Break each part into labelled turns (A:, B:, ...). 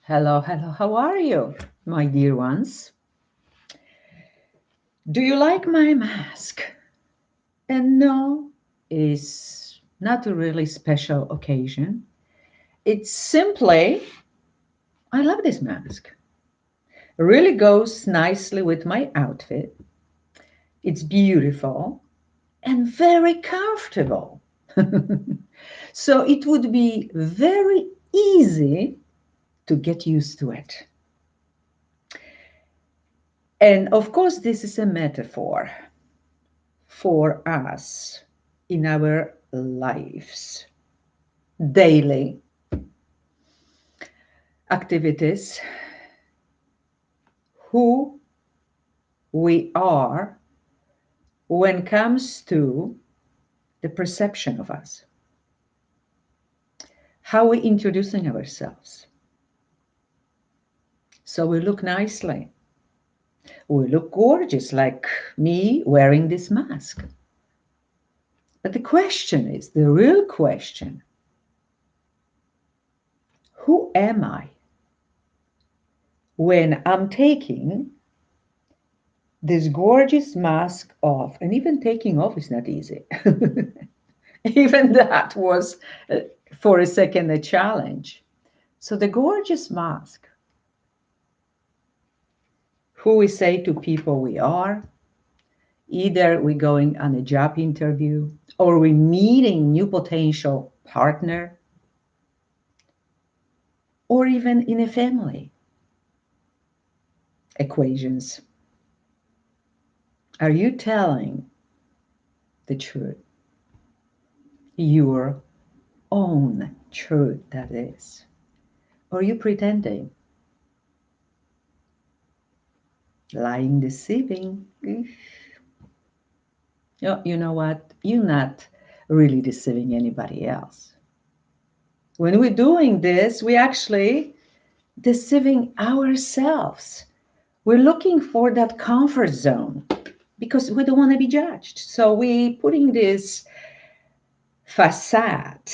A: Hello, hello, how are you, my dear ones? Do you like my mask? And no, it's not a really special occasion. It's simply, I love this mask. It really goes nicely with my outfit. It's beautiful and very comfortable. So it would be very easy to get used to it. And of course, this is a metaphor for us in our lives, daily activities, who we are when it comes to the perception of us, how we introducing ourselves. So we look nicely. We look gorgeous, like me wearing this mask. But the question is, the real question, who am I when I'm taking this gorgeous mask off? And even taking off is not easy. Even that was, for a second, a challenge. So the gorgeous mask, who we say to people we are, either we're going on a job interview or we're meeting new potential partner, or even in a family equations. Are you telling the truth? Your own truth, that is. Or are you pretending? Lying, deceiving. You know what? You're not really deceiving anybody else. When we're doing this, we actually deceiving ourselves. We're looking for that comfort zone because we don't want to be judged. So we putting this facade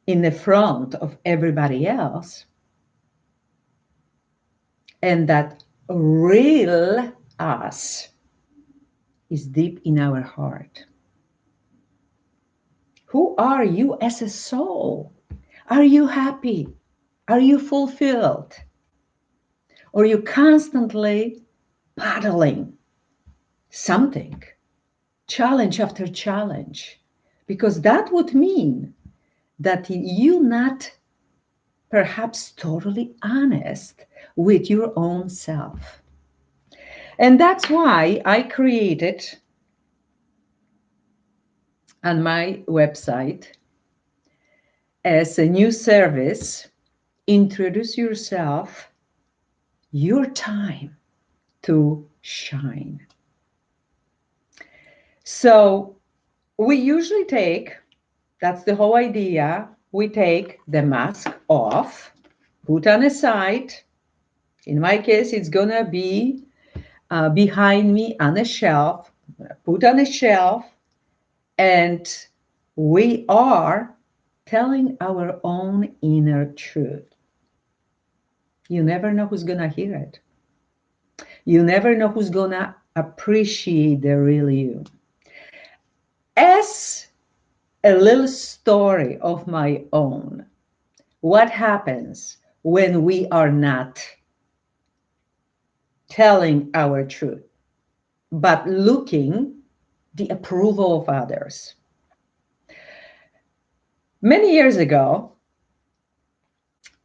A: in the front of everybody else, and that real us is deep in our heart. Who are you as a soul? Are you happy? Are you fulfilled? Or are you constantly battling something, challenge after challenge? Because that would mean that you not perhaps totally honest with your own self. And that's why I created on my website as a new service, introduce yourself, your time to shine. So we usually take, that's the whole idea, we take the mask off, put on a side. In my case, it's gonna be behind me on a shelf, put on a shelf, and we are telling our own inner truth. You never know who's gonna hear it. You never know who's gonna appreciate the real you. As a little story of my own, what happens when we are not telling our truth, but looking the approval of others? Many years ago,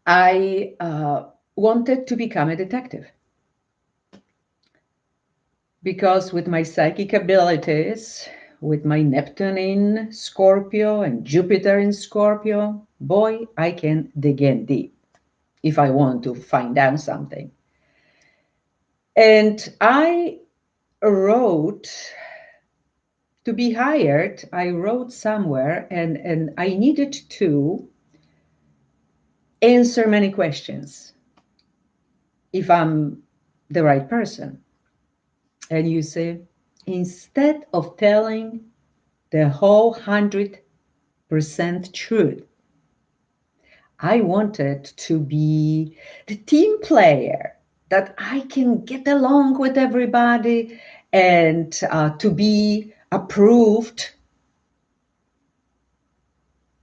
A: I wanted to become a detective because with my psychic abilities, with my Neptune in Scorpio and Jupiter in Scorpio, boy, I can dig in deep if I want to find out something. And I wrote, to be hired, I wrote somewhere, and I needed to answer many questions if I'm the right person. And you say, instead of telling the whole 100% truth, I wanted to be the team player, that I can get along with everybody and to be approved.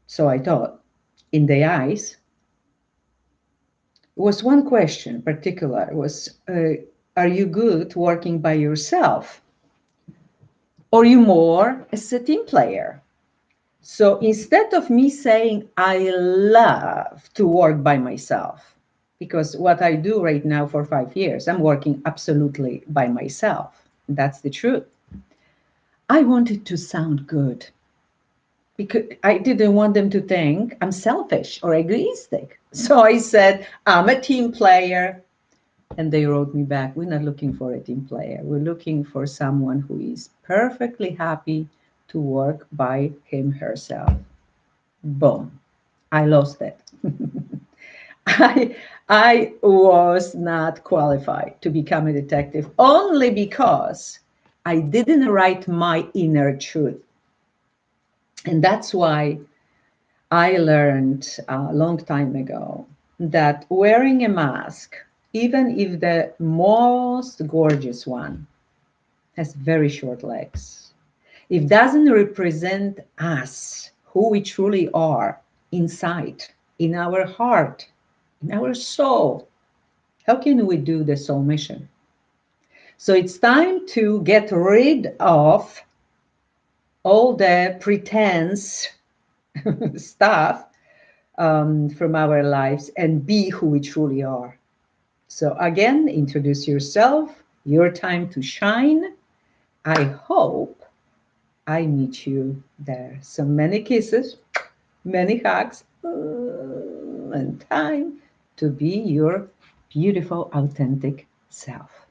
A: So I thought, in the eyes, was one question particular was, are you good working by yourself? Or you more as a team player? So instead of me saying I love to work by myself, because what I do right now for 5 years, I'm working absolutely by myself. That's the truth. I wanted to sound good because I didn't want them to think I'm selfish or egoistic. So I said, I'm a team player. And they wrote me back, we're not looking for a team player. We're looking for someone who is perfectly happy to work by him herself. Boom. I lost it. I, I was not qualified to become a detective only because I didn't write my inner truth. And that's why I learned a long time ago that wearing a mask, even if the most gorgeous one has very short legs, if doesn't represent us, who we truly are inside, in our heart, in our soul, how can we do the soul mission? So it's time to get rid of all the pretense stuff from our lives and be who we truly are. So, again, introduce yourself, your time to shine. I hope I meet you there. So, many kisses, many hugs, and time to be your beautiful, authentic self.